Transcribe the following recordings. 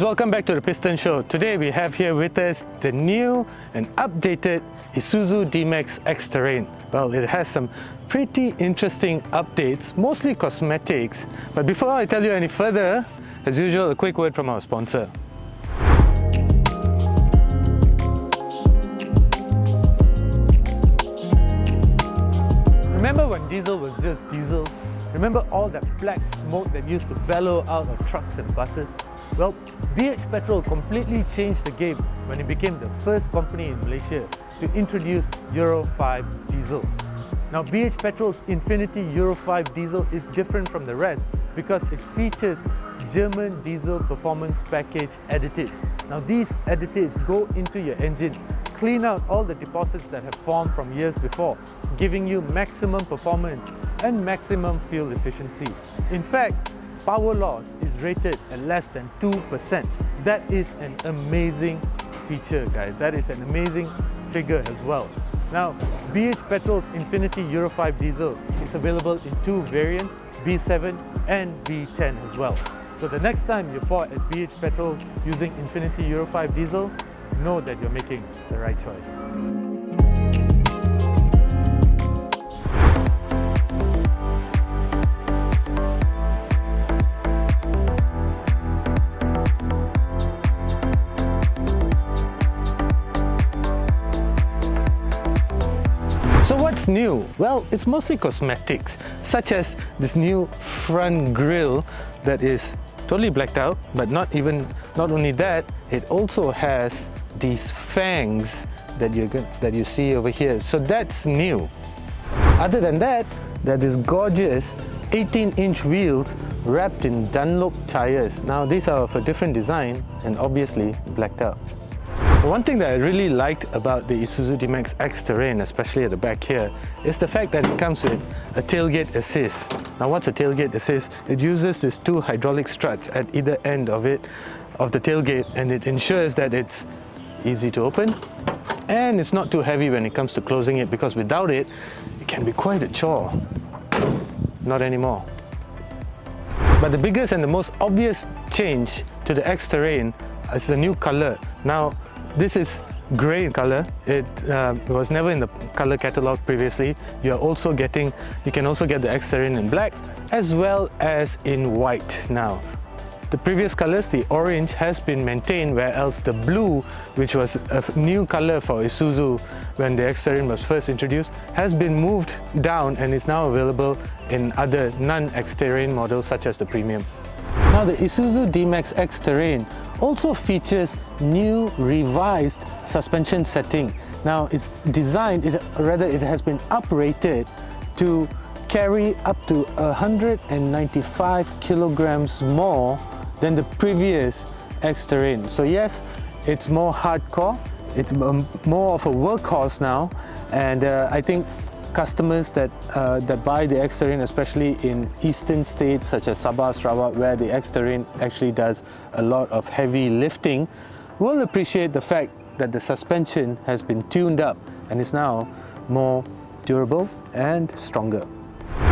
welcome back to the Piston Show. Today we have here with us the new and updated Isuzu D-Max X-Terrain. Well, it has some pretty interesting updates, mostly cosmetics. But before I tell you any further, as usual, a quick word from our sponsor. Remember when diesel was just diesel? Remember all that black smoke that used to bellow out of trucks and buses? Well, BH Petrol completely changed the game when it became the first company in Malaysia to introduce Euro 5 diesel. Now, BH Petrol's Infinity Euro 5 diesel is different from the rest because it features German diesel performance package additives. Now, these additives go into your engine, clean out all the deposits that have formed from years before, giving you maximum performance and maximum fuel efficiency. In fact, power loss is rated at less than 2%. That is an amazing feature, guys. That is an amazing figure as well. Now, BH Petrol's Infinity Euro 5 diesel is available in two variants, B7 and B10 as well. So the next time you're bought at BH Petrol using Infinity Euro 5 diesel, know that you're making the right choice. So what's new? Well, it's mostly cosmetics, such as this new front grille that is totally blacked out, but not only that, it also has these fangs that you see over here. So that's new. Other than that, there are these gorgeous 18-inch wheels wrapped in Dunlop tires. Now these are of a different design and obviously blacked out. One thing that I really liked about the Isuzu D-Max X-Terrain, especially at the back here, is the fact that it comes with a tailgate assist. Now what's a tailgate assist? It uses these two hydraulic struts at either end of the tailgate, and it ensures that it's easy to open and it's not too heavy when it comes to closing it, because without it, it can be quite a chore. Not anymore. But the biggest and the most obvious change to the X-Terrain is the new color. Now, this is grey in color. It was never in the color catalog previously. You can also get the X-Terrain in black as well as in white now. The previous colors, the orange, has been maintained, whereas the blue, which was a new color for Isuzu when the X-Terrain was first introduced, has been moved down and is now available in other non-X-Terrain models such as the Premium. Now, the Isuzu D-Max X-Terrain also features new revised suspension setting. Now, it's designed, it has been uprated to carry up to 195 kilograms more than the previous X-Terrain. So yes, it's more hardcore, it's more of a workhorse now, and I think customers that buy the X-Terrain, especially in eastern states such as Sabah, Sarawak, where the X-Terrain actually does a lot of heavy lifting, will appreciate the fact that the suspension has been tuned up and is now more durable and stronger.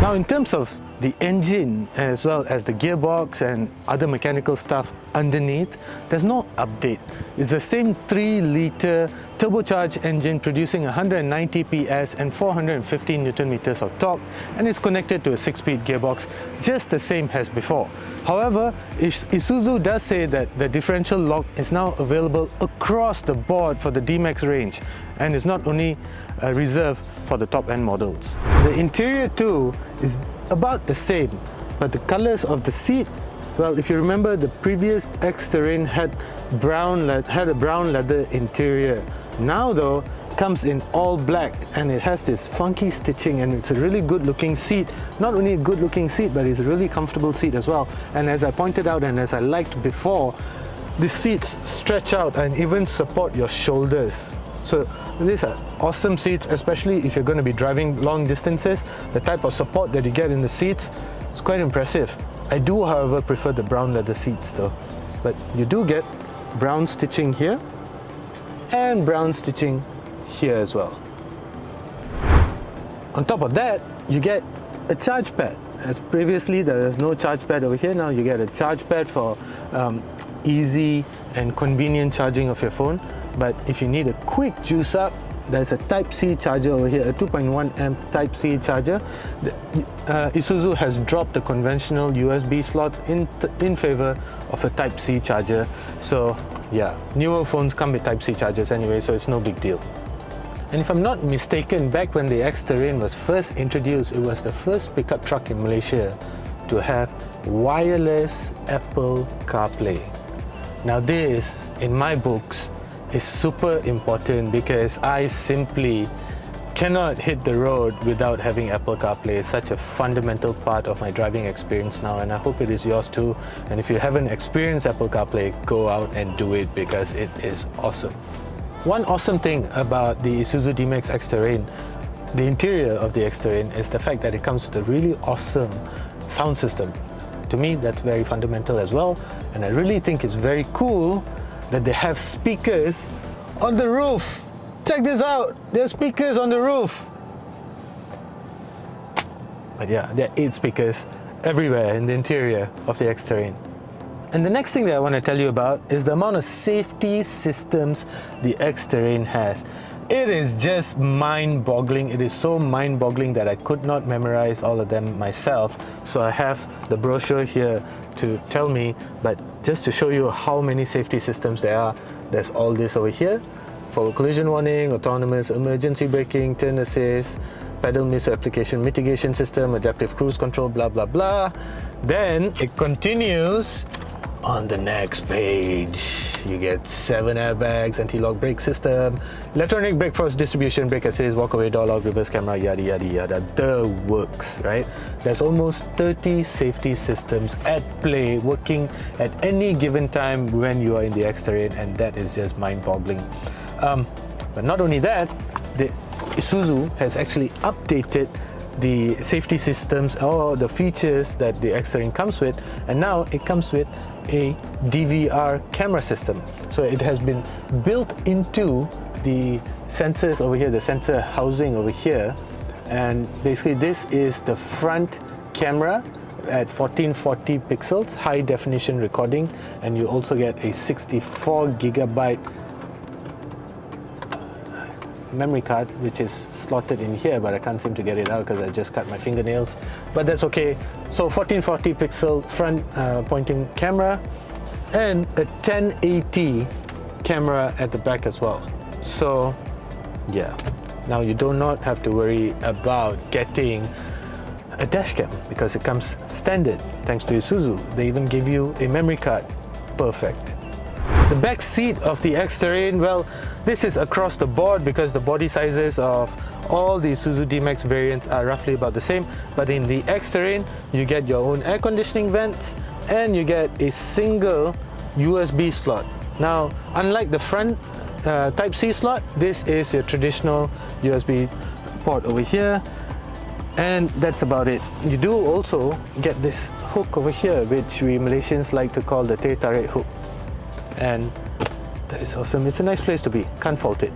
Now, in terms of the engine as well as the gearbox and other mechanical stuff underneath, there's no update. It's the same 3-litre turbocharged engine producing 190 PS and 415 Newton meters of torque, and it's connected to a 6-speed gearbox, just the same as before. However, Isuzu does say that the differential lock is now available across the board for the D-Max range and is not only reserved for the top-end models. The interior too is about the same, but the colors of the seat, well, if you remember, the previous X-Terrain had a brown leather interior. Now though, it comes in all black and it has this funky stitching, and it's a really good looking seat. Not only a good looking seat, but it's a really comfortable seat as well. And as I pointed out and as I liked before, the seats stretch out and even support your shoulders. So these are awesome seats, especially if you're going to be driving long distances. The type of support that you get in the seats is quite impressive. I do, however, prefer the brown leather seats though. But you do get brown stitching here and brown stitching here as well. On top of that, you get a charge pad. As previously there was no charge pad over here, now you get a charge pad for easy and convenient charging of your phone. But if you need a quick juice up, there's a Type-C charger over here, a 2.1 amp Type-C charger. Isuzu has dropped the conventional USB slots in favor of a Type-C charger. So yeah, newer phones come with Type-C chargers anyway, so it's no big deal. And if I'm not mistaken, back when the X-Terrain was first introduced, it was the first pickup truck in Malaysia to have wireless Apple CarPlay. Now this, in my books, is super important because I simply cannot hit the road without having Apple CarPlay. It's such a fundamental part of my driving experience now, and I hope it is yours too. And if you haven't experienced Apple CarPlay, go out and do it because it is awesome. One awesome thing about the Isuzu D-Max X-Terrain, the interior of the X-Terrain, is the fact that it comes with a really awesome sound system. To me, that's very fundamental as well, and I really think it's very cool that they have speakers on the roof. Check this out, there are speakers on the roof. But yeah, there are 8 speakers everywhere in the interior of the X-Terrain. And the next thing that I want to tell you about is the amount of safety systems the X-Terrain has. It is just mind-boggling. It is so mind-boggling that I could not memorize all of them myself. So I have the brochure here to tell me, but just to show you how many safety systems there are, there's all this over here. Forward collision warning, autonomous emergency braking, turn assist, pedal miss application mitigation system, adaptive cruise control, blah blah blah. Then it continues on the next page. You get 7 airbags, anti-lock brake system, electronic brake force distribution, brake assist, walk-away door lock, reverse camera, yada yada yada. The works, right? There's almost 30 safety systems at play, working at any given time when you are in the X-Terrain, and that is just mind-boggling. But not only that, the Isuzu has actually updated the safety systems or the features that the X-Terrain comes with, and now it comes with a DVR camera system. So it has been built into the sensors over here, the sensor housing over here, and basically this is the front camera at 1440 pixels, high definition recording, and you also get a 64 gigabyte memory card, which is slotted in here, but I can't seem to get it out because I just cut my fingernails, but that's okay. So 1440 pixel front pointing camera and a 1080 camera at the back as well. So yeah, now you do not have to worry about getting a dash cam because it comes standard thanks to Isuzu. They even give you a memory card. Perfect. The back seat of the X-Terrain, well, this is across the board because the body sizes of all the Isuzu D-Max variants are roughly about the same. But in the X-Terrain, you get your own air conditioning vents and you get a single USB slot. Now, unlike the front Type-C slot, this is your traditional USB port over here. And that's about it. You do also get this hook over here, which we Malaysians like to call the teh tarik hook. And that is awesome. It's a nice place to be. Can't fault it.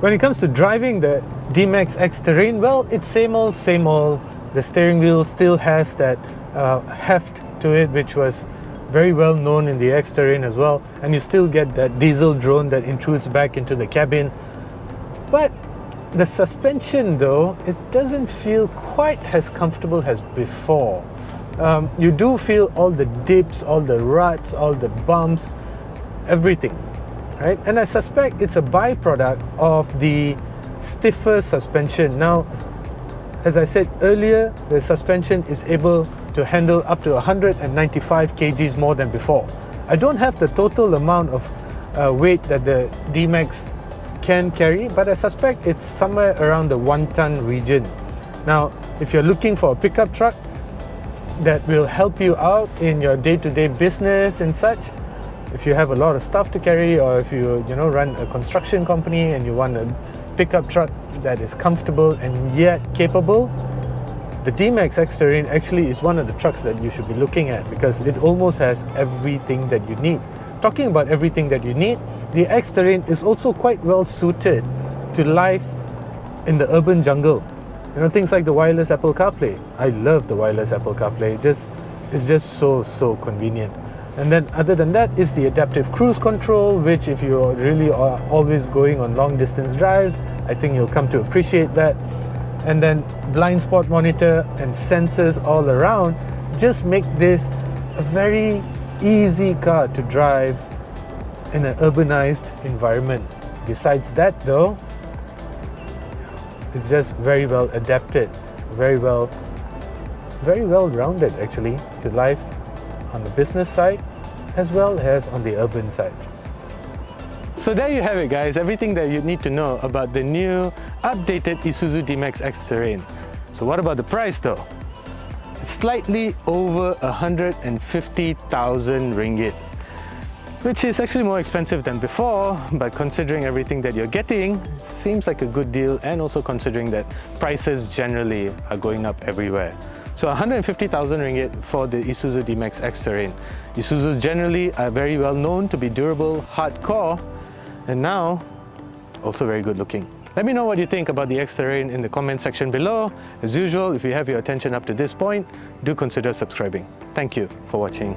When it comes to driving the D-Max X-Terrain, well, it's same old, same old. The steering wheel still has that heft to it, which was very well known in the X-Terrain as well. And you still get that diesel drone that intrudes back into the cabin. But the suspension, though, it doesn't feel quite as comfortable as before. You do feel all the dips, all the ruts, all the bumps, everything, right? And I suspect it's a byproduct of the stiffer suspension. Now, as I said earlier, the suspension is able to handle up to 195 kgs more than before. I don't have the total amount of weight that the D-Max can carry, but I suspect it's somewhere around the 1-ton region. Now, if you're looking for a pickup truck that will help you out in your day-to-day business and such, if you have a lot of stuff to carry, or if you run a construction company and you want a pickup truck that is comfortable and yet capable, the D-Max X-Terrain actually is one of the trucks that you should be looking at because it almost has everything that you need. Talking about everything that you need, the X-Terrain is also quite well suited to life in the urban jungle. You know, things like the wireless Apple CarPlay. I love the wireless Apple CarPlay. It's just so convenient. And then other than that is the adaptive cruise control, which if you really are always going on long distance drives, I think you'll come to appreciate that. And then blind spot monitor and sensors all around just make this a very easy car to drive in an urbanized environment. Besides that though, it's just very well adapted, very well rounded actually to life on the business side as well as on the urban side. So there you have it guys, everything that you need to know about the new updated Isuzu D-Max X-Terrain. So what about the price though? It's slightly over 150,000 ringgit, which is actually more expensive than before, but considering everything that you're getting, it seems like a good deal, and also considering that prices generally are going up everywhere. So 150,000 ringgit for the Isuzu D-Max X-Terrain. Isuzus generally are very well known to be durable, hardcore, and now also very good looking. Let me know what you think about the X-Terrain in the comment section below. As usual, if you have your attention up to this point, do consider subscribing. Thank you for watching.